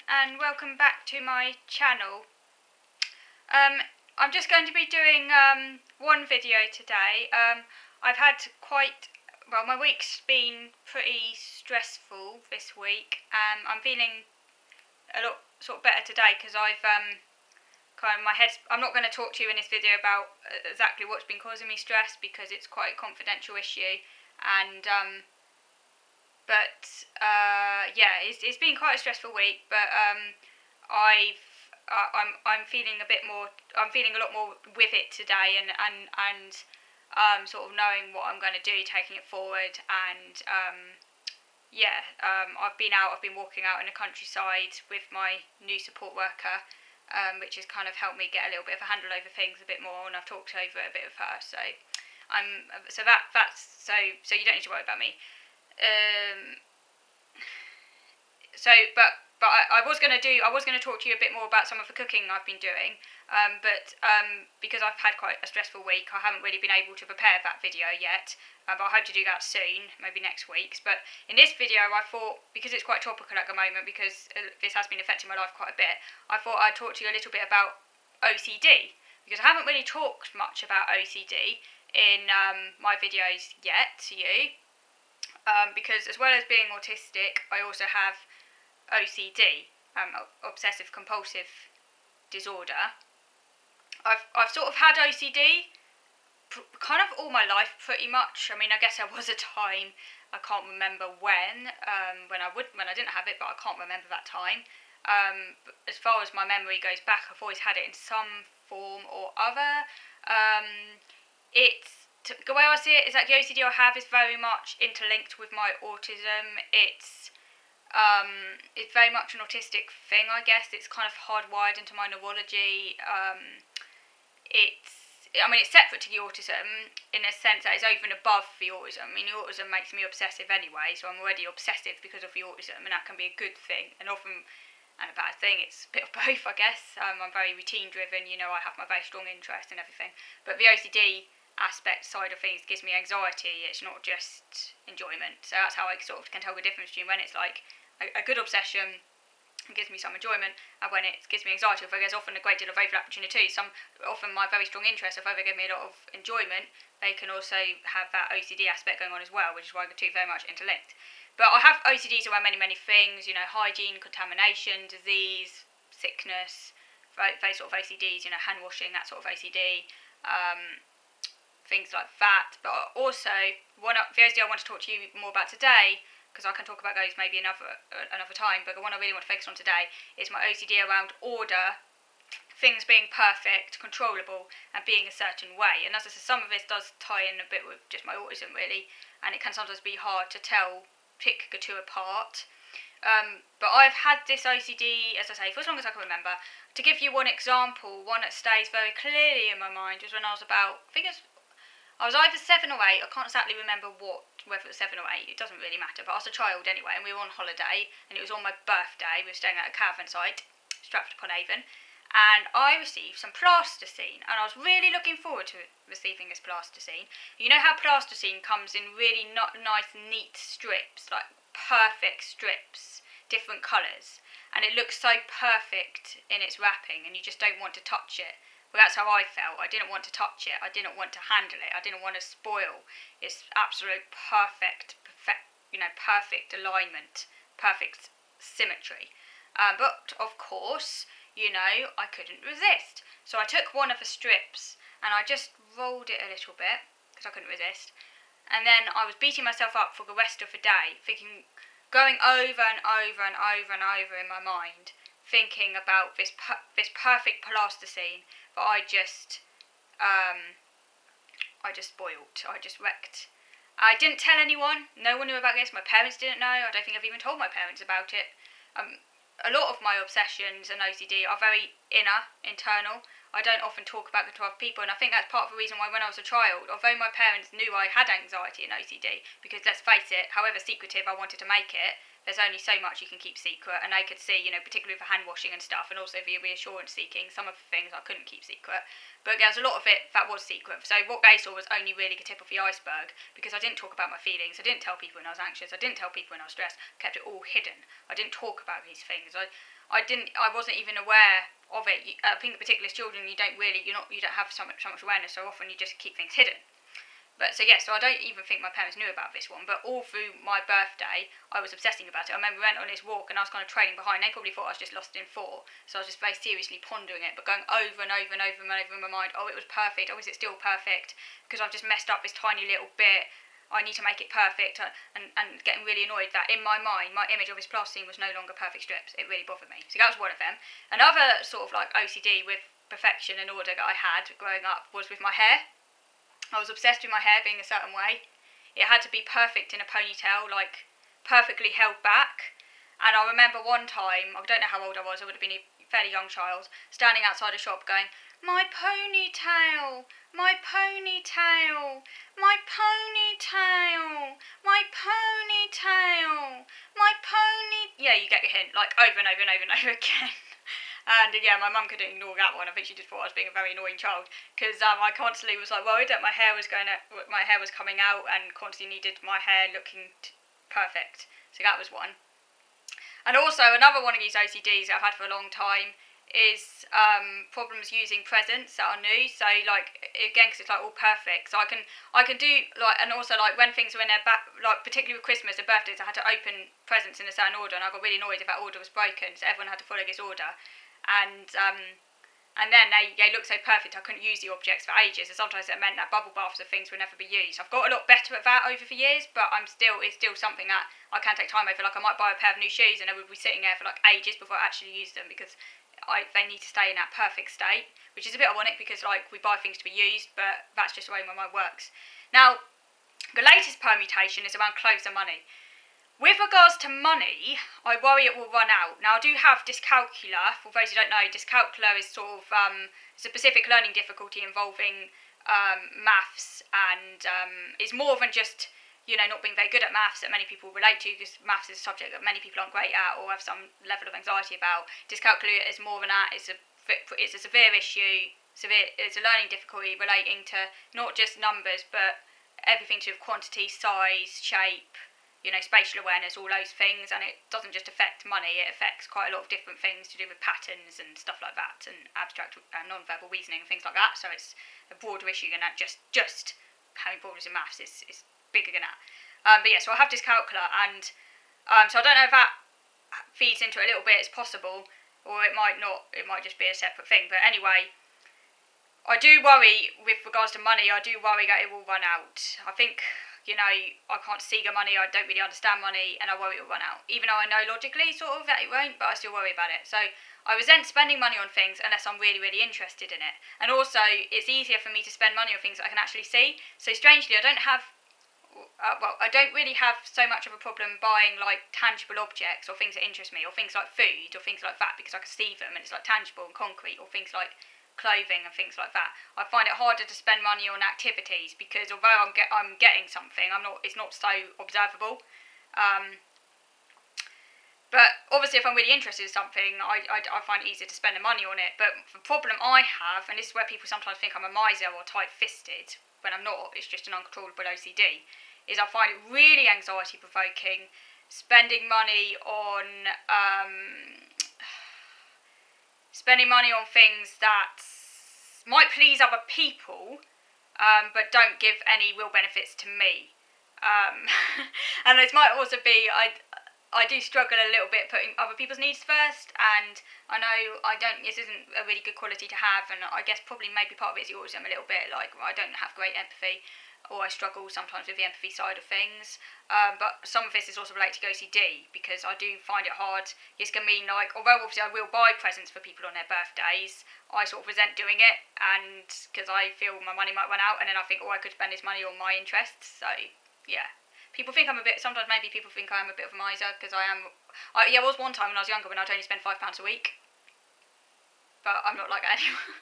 and welcome back to my channel. I'm just going to be doing one video today. I've had my week's been pretty stressful this week. I'm feeling a lot sort of better today because I've I'm not going to talk to you in this video about exactly what's been causing me stress because it's quite a confidential issue, and it's been quite a stressful week, but I'm feeling a bit more. I'm feeling a lot more with it today, and sort of knowing what I'm going to do, taking it forward, and I've been out. I've been walking out in the countryside with my new support worker, which has kind of helped me get a little bit of a handle over things a bit more, and I've talked over it a bit with her. So so you don't need to worry about me. I was going to talk to you a bit more about some of the cooking I've been doing, but because I've had quite a stressful week, I haven't really been able to prepare that video yet, but I hope to do that soon, maybe next week. But in this video, I thought, because it's quite topical at the moment, because this has been affecting my life quite a bit, I thought I'd talk to you a little bit about OCD, because I haven't really talked much about OCD in my videos yet to you, because as well as being autistic, I also have OCD, obsessive compulsive disorder. I've sort of had OCD kind of all my life pretty much. I mean, I guess there was a time, I can't remember when I didn't have it, but I can't remember that time. But as far as my memory goes back, I've always had it in some form or other. The way I see it is that the OCD I have is very much interlinked with my autism. It's very much an autistic thing, I guess. It's kind of hardwired into my neurology. It's separate to the autism in a sense that it's over and above the autism. I mean, the autism makes me obsessive anyway, so I'm already obsessive because of the autism, and that can be a good thing, and often and a bad thing. It's a bit of both, I guess. I'm very routine driven, I have my very strong interest in everything. But the OCD aspect side of things gives me anxiety. It's not just enjoyment. So that's how I sort of can tell the difference between when it's like a good obsession, it gives me some enjoyment, and when it gives me anxiety, although there's often a great deal of overlap between the two. Often my very strong interests, although they give me a lot of enjoyment, they can also have that OCD aspect going on as well, which is why the two are very much interlinked. But I have OCDs around many, many things, hygiene, contamination, disease, sickness, those sort of OCDs, hand washing, that sort of OCD, things like that. But also, the OCD I want to talk to you more about today, because I can talk about those maybe another time, but the one I really want to focus on today is my OCD around order, things being perfect, controllable, and being a certain way. And as I said, some of this does tie in a bit with just my autism, really, and it can sometimes be hard to pick the two apart. But I've had this OCD, as I say, for as long as I can remember. To give you one example, one that stays very clearly in my mind was when I was about, I was either 7 or 8, I can't exactly remember whether it was 7 or 8, it doesn't really matter, but I was a child anyway, and we were on holiday, and it was on my birthday. We were staying at a caravan site, Stratford-upon-Avon, and I received some plasticine, and I was really looking forward to receiving this plasticine. You know how plasticine comes in really nice, neat strips, like perfect strips, different colours, and it looks so perfect in its wrapping, and you just don't want to touch it. Well, that's how I felt. I didn't want to touch it. I didn't want to handle it. I didn't want to spoil its absolute perfect alignment, perfect symmetry. But of course, I couldn't resist. So I took one of the strips and I just rolled it a little bit because I couldn't resist. And then I was beating myself up for the rest of the day, going over and over and over and over in my mind, thinking about this perfect plasticine. But I just spoiled. I just wrecked. I didn't tell anyone. No one knew about this. My parents didn't know. I don't think I've even told my parents about it. A lot of my obsessions and OCD are very internal. I don't often talk about it to other people, and I think that's part of the reason why when I was a child, although my parents knew I had anxiety and OCD, because let's face it, however secretive I wanted to make it, there's only so much you can keep secret, and they could see, particularly with the hand washing and stuff, and also the reassurance seeking, some of the things I couldn't keep secret, but there's a lot of it that was secret. So what they saw was only really the tip of the iceberg, because I didn't talk about my feelings, I didn't tell people when I was anxious, I didn't tell people when I was stressed, I kept it all hidden. I didn't talk about these things. I wasn't even aware of it. I think particularly as children, you don't have so much awareness. So often you just keep things hidden. But so I don't even think my parents knew about this one. But all through my birthday, I was obsessing about it. I remember we went on this walk and I was kind of trailing behind. They probably thought I was just lost in thought. So I was just very seriously pondering it, but going over and over and over and over in my mind. Oh, it was perfect. Oh, is it still perfect? Because I've just messed up this tiny little bit. I need to make it perfect, and getting really annoyed that in my mind, my image of this plasticine was no longer perfect strips. It really bothered me. So that was one of them. Another sort of like OCD with perfection and order that I had growing up was with my hair. I was obsessed with my hair being a certain way. It had to be perfect in a ponytail, like perfectly held back. And I remember one time, I don't know how old I was, I would have been a fairly young child, standing outside a shop going, "My ponytail, my ponytail, my ponytail, my ponytail, my pony..." Yeah, you get your hint, like over and over and over and over again. And yeah, my mum couldn't ignore that one. I think she just thought I was being a very annoying child because I constantly was like worried that my hair was coming out and constantly needed my hair looking perfect. So that was one. And also another one of these OCDs that I've had for a long time is problems using presents that are new. So like again, because it's like all perfect. So I can do like, and also like when things are in their back, like particularly with Christmas and birthdays, I had to open presents in a certain order, and I got really annoyed if that order was broken. So everyone had to follow this order. And then they looked so perfect I couldn't use the objects for ages, and sometimes it meant that bubble baths of things would never be used. I've got a lot better at that over the years, but it's still something that I can take time over. Like I might buy a pair of new shoes and they would be sitting there for like ages before I actually use them because they need to stay in that perfect state, which is a bit ironic because like we buy things to be used, but that's just the way my mind works. Now, the latest permutation is around clothes and money. With regards to money, I worry it will run out. Now, I do have dyscalculia. For those who don't know, dyscalculia is sort of it's a specific learning difficulty involving maths, and it's more than just not being very good at maths that many people relate to, because maths is a subject that many people aren't great at or have some level of anxiety about. Dyscalculia is more than that. It's a severe issue. It's a learning difficulty relating to not just numbers, but everything to do with quantity, size, shape, spatial awareness, all those things. And it doesn't just affect money, it affects quite a lot of different things to do with patterns and stuff like that, and abstract and non-verbal reasoning and things like that. So it's a broader issue than that, just having problems in maths is bigger than that. But yeah, so I have dyscalculia, and so I don't know if that feeds into it a little bit. It's possible, or it might not. It might just be a separate thing. But anyway, I do worry with regards to money. I do worry that it will run out. I think, I can't see the money, I don't really understand money, and I worry it will run out. Even though I know logically, sort of, that it won't, but I still worry about it. So I resent spending money on things unless I'm really, really interested in it. And also, it's easier for me to spend money on things that I can actually see. So strangely, I don't really have so much of a problem buying like tangible objects or things that interest me, or things like food or things like that, because I can see them and it's like tangible and concrete, or things like clothing and things like that. I find it harder to spend money on activities because although I'm getting something, it's not so observable. But obviously, if I'm really interested in something, I find it easier to spend the money on it. But the problem I have, and this is where people sometimes think I'm a miser or tight-fisted, when I'm not, it's just an uncontrollable OCD, is I find it really anxiety-provoking spending money on things that might please other people, but don't give any real benefits to me. And this might also be, I do struggle a little bit putting other people's needs first, and I know this isn't a really good quality to have, and I guess probably maybe part of it is autism a little bit, like I don't have great empathy, or I struggle sometimes with the empathy side of things. But some of this is also related to OCD, because I do find it hard. This can mean, like, although obviously I will buy presents for people on their birthdays, I sort of resent doing it, and because I feel my money might run out, and then I think, I could spend this money on my interests. So yeah, sometimes maybe people think I am a bit of a miser, because there was one time when I was younger when I'd only spend £5 a week, but I'm not like that anymore.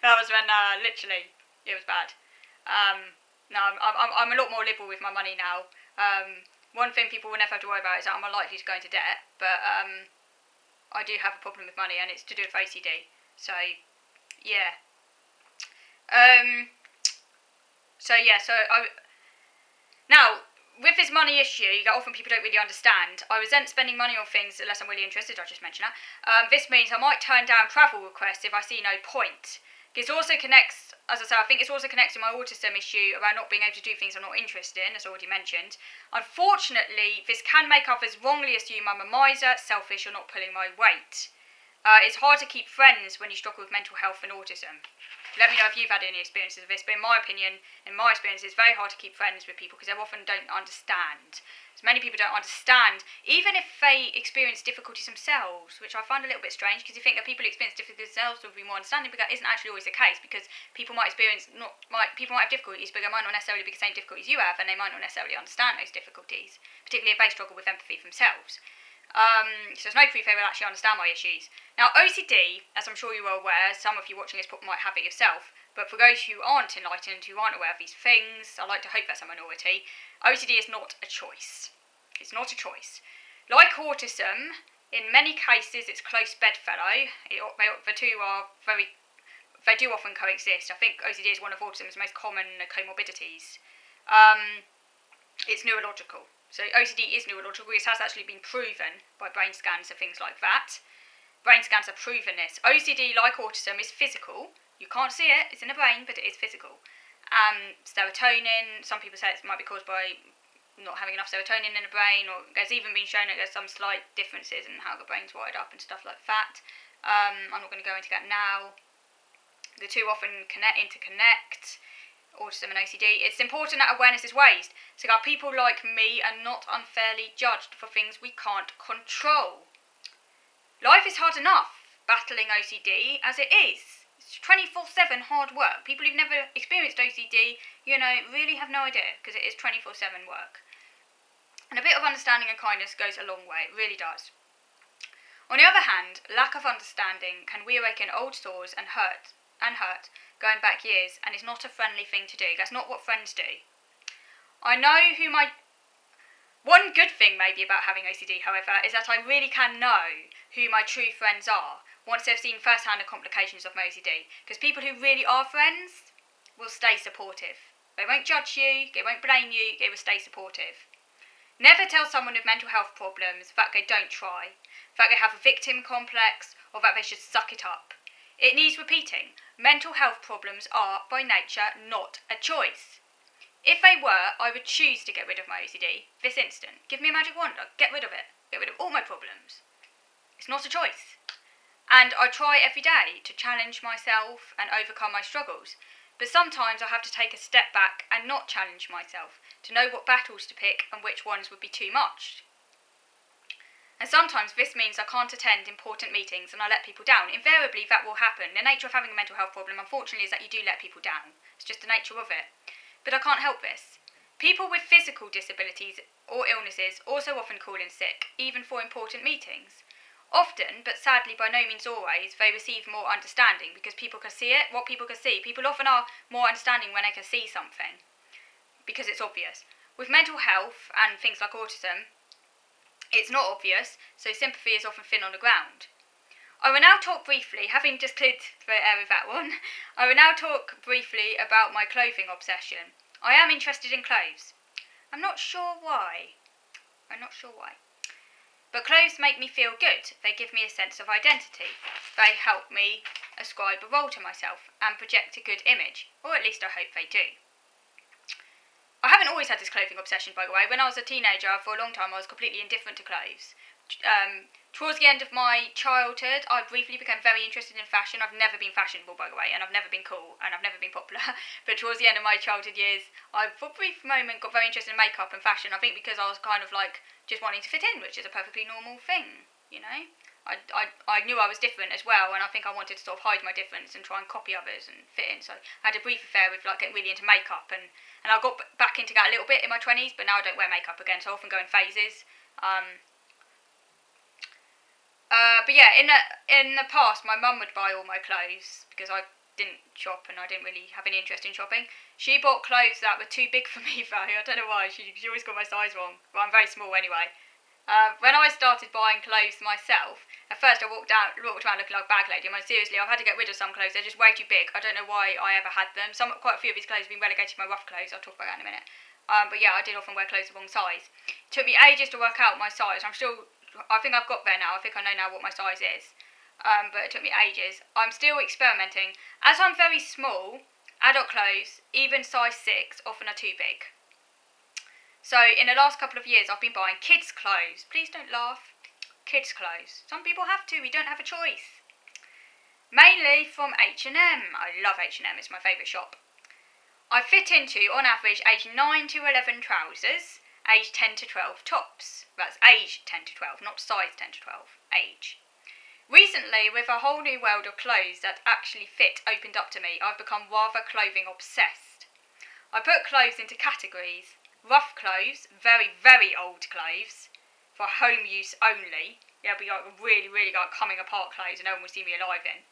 That was when literally it was bad. No, I'm a lot more liberal with my money now. One thing people will never have to worry about is that I'm unlikely to go into debt, but I do have a problem with money, and it's to do with OCD. So yeah. Now with this money issue that often people don't really understand, I resent spending money on things unless I'm really interested. I just mentioned that. This means I might turn down travel requests if I see no point. It also connects, as I say, I think it also connects to my autism issue about not being able to do things I'm not interested in, as already mentioned. Unfortunately, this can make others wrongly assume I'm a miser, selfish, or not pulling my weight. It's hard to keep friends when you struggle with mental health and autism. Let me know if you've had any experiences of this, but in my opinion, in my experience, it's very hard to keep friends with people because they often don't understand. So many people don't understand, even if they experience difficulties themselves, which I find a little bit strange because you think that people who experience difficulties themselves will be more understanding, but that isn't actually always the case because people might have difficulties, but they might not necessarily be the same difficulties you have, and they might not necessarily understand those difficulties, particularly if they struggle with empathy themselves. So there's no proof they will actually understand my issues. Now, OCD, as I'm sure you are aware, some of you watching this might have it yourself, but for those who aren't enlightened, who aren't aware of these things, I like to hope that's a minority, OCD is not a choice. It's not a choice. Like autism, in many cases it's close bedfellow. The two are they do often coexist. I think OCD is one of autism's most common comorbidities. It's neurological. So OCD is neurological. This has actually been proven by brain scans and things like that. Brain scans have proven this. OCD, like autism, is physical. You can't see it. It's in the brain, but it is physical. Serotonin, some people say it might be caused by not having enough serotonin in the brain, or there's even been shown that there's some slight differences in how the brain's wired up and stuff like that. I'm not going to go into that now. The two often interconnect. Autism and OCD. It's important that awareness is raised so that people like me are not unfairly judged for things we can't control. Life is hard enough battling OCD as it is. It's 24/7 hard work. People who've never experienced OCD, really have no idea because it is 24/7 work. And a bit of understanding and kindness goes a long way. It really does. On the other hand, lack of understanding can reawaken old sores and hurt going back years, and it's not a friendly thing to do. That's not what friends do. I know one good thing maybe about having OCD, however, is that I really can know who my true friends are once they've seen firsthand the complications of my OCD, because people who really are friends will stay supportive. They won't judge you, they won't blame you, they will stay supportive. Never tell someone with mental health problems that they don't try, that they have a victim complex, or that they should suck it up. It needs repeating. Mental health problems are, by nature, not a choice. If they were, I would choose to get rid of my OCD this instant. Give me a magic wand, I'll get rid of it. Get rid of all my problems. It's not a choice. And I try every day to challenge myself and overcome my struggles. But sometimes I have to take a step back and not challenge myself, to know what battles to pick and which ones would be too much. And sometimes this means I can't attend important meetings and I let people down. Invariably that will happen. The nature of having a mental health problem, unfortunately, is that you do let people down. It's just the nature of it. But I can't help this. People with physical disabilities or illnesses also often call in sick, even for important meetings. Often, but sadly by no means always, they receive more understanding because people can see it, what people can see. People often are more understanding when they can see something, because it's obvious. With mental health and things like autism, it's not obvious, so sympathy is often thin on the ground. I will now talk briefly, having just cleared the air with that one, I will now talk briefly about my clothing obsession. I am interested in clothes. I'm not sure why. But clothes make me feel good. They give me a sense of identity. They help me ascribe a role to myself and project a good image, or at least I hope they do. I haven't always had this clothing obsession, by the way. When I was a teenager, for a long time, I was completely indifferent to clothes. Towards the end of my childhood, I briefly became very interested in fashion. I've never been fashionable, by the way, and I've never been cool, and I've never been popular. But towards the end of my childhood years, I, for a brief moment, got very interested in makeup and fashion. I think because I was kind of like just wanting to fit in, which is a perfectly normal thing, I knew I was different as well, and I think I wanted to sort of hide my difference and try and copy others and fit in. So I had a brief affair with like getting really into makeup, and I got back into that a little bit in my 20s, but now I don't wear makeup again, so I often go in phases. But yeah, in the past, my mum would buy all my clothes because I didn't shop and I didn't really have any interest in shopping. She bought clothes that were too big for me though. I don't know why. She always got my size wrong. Well, I'm very small anyway. When I started buying clothes myself, at first I walked around looking like a bag lady. I mean, seriously, I've had to get rid of some clothes. They're just way too big. I don't know why I ever had them. Quite a few of these clothes have been relegated to my rough clothes. I'll talk about that in a minute. But yeah, I did often wear clothes the wrong size. It took me ages to work out my size. I think I've got there now. I think I know now what my size is. But it took me ages. I'm still experimenting. As I'm very small, adult clothes, even size 6, often are too big. So in the last couple of years, I've been buying kids' clothes. Please don't laugh. Kids' clothes. Some people have to. We don't have a choice. Mainly from H&M. I love H&M. It's my favourite shop. I fit into, on average, age 9 to 11 trousers, age 10 to 12 tops. That's age 10 to 12, not size 10 to 12. Age. Recently, with a whole new world of clothes that actually fit opened up to me, I've become rather clothing obsessed. I put clothes into categories. Rough clothes, very, very old clothes, for home use only. Yeah, it'll be like really, really like coming apart clothes and no one will see me alive in.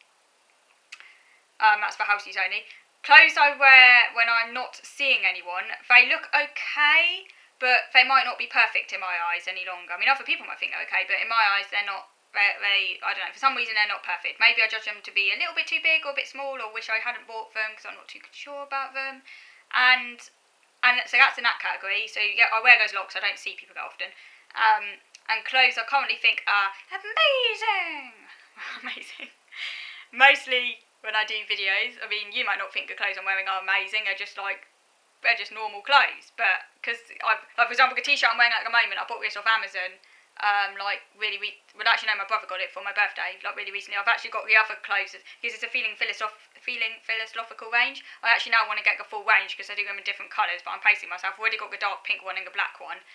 That's for house use only. Clothes I wear when I'm not seeing anyone, they look okay, but they might not be perfect in my eyes any longer. I mean, other people might think they're okay, but in my eyes they're not. I don't know, for some reason they're not perfect. Maybe I judge them to be a little bit too big or a bit small, or wish I hadn't bought them because I'm not too sure about them. And so that's in that category. So yeah, I wear those locks. I don't see people that often. And clothes I currently think are amazing. Amazing. Mostly when I do videos. I mean, you might not think the clothes I'm wearing are amazing. They're just normal clothes. But because for example, the t-shirt I'm wearing at the moment, I bought this off Amazon. Actually no, my brother got it for my birthday, like really recently. I've actually got the other clothes because it's a feeling philosophical range. I actually now want to get the full range because I do them in different colours, but I'm pacing myself. I've already got the dark pink one and the black one.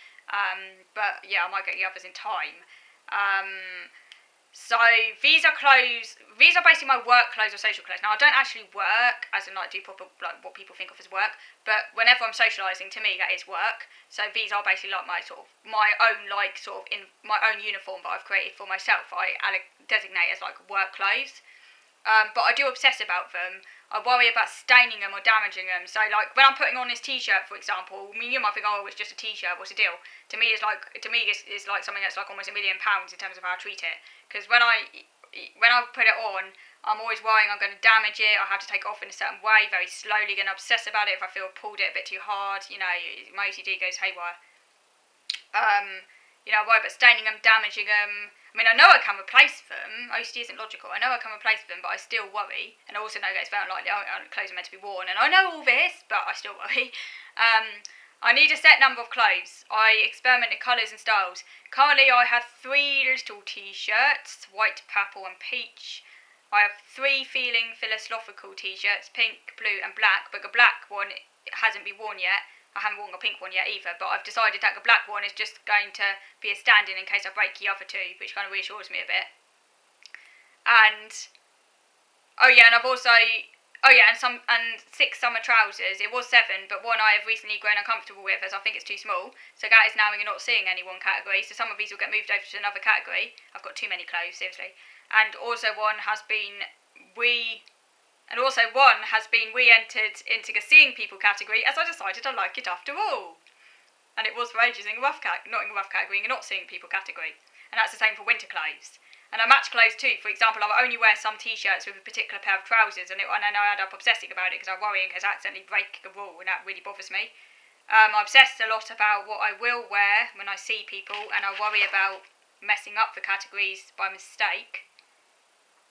But yeah, I might get the others in time. So these are basically my work clothes or social clothes. Now I don't actually work, as in like do proper like what people think of as work, but whenever I'm socialising, to me that is work. So these are basically like my own in my own uniform that I've created for myself. I designate as like work clothes. But I do obsess about them. I worry about staining them or damaging them. So, like, when I'm putting on this t-shirt, for example, I mean, you might think, oh, it's just a t-shirt, what's the deal? To me, it's like something that's like almost £1 million in terms of how I treat it. Because when I put it on, I'm always worrying I'm going to damage it. I have to take it off in a certain way, very slowly, going to obsess about it if I feel I pulled it a bit too hard. You know, my OCD goes haywire. I worry about staining them, damaging them. I mean, I know I can replace them. OCD isn't logical. I know I can replace them, but I still worry. And I also know that it's very unlikely clothes are meant to be worn. And I know all this, but I still worry. I need a set number of clothes. I experiment in colours and styles. Currently, I have 3 little t-shirts, white, purple and peach. I have 3 feeling philosophical t-shirts, pink, blue and black. But the black one hasn't been worn yet. I haven't worn a pink one yet either, but I've decided that the black one is just going to be a stand-in case I break the other 2, which kind of reassures me a bit. And 6 summer trousers. It was 7, but one I have recently grown uncomfortable with as I think it's too small. So that is now in the not seeing anyone category. So some of these will get moved over to another category. I've got too many clothes, seriously. And also one has been re-entered into the seeing people category as I decided I like it after all. And it was for ages not in the rough category, in the not seeing people category. And that's the same for winter clothes. And I match clothes too. For example, I only wear some t-shirts with a particular pair of trousers, and then I end up obsessing about it because I'm worrying because I accidentally break the rule, and that really bothers me. I obsess a lot about what I will wear when I see people, and I worry about messing up the categories by mistake.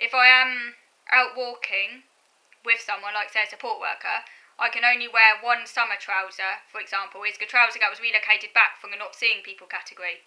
If I am out walking with someone, like say a support worker, I can only wear one summer trouser, for example. It's the trouser that was relocated back from the not seeing people category.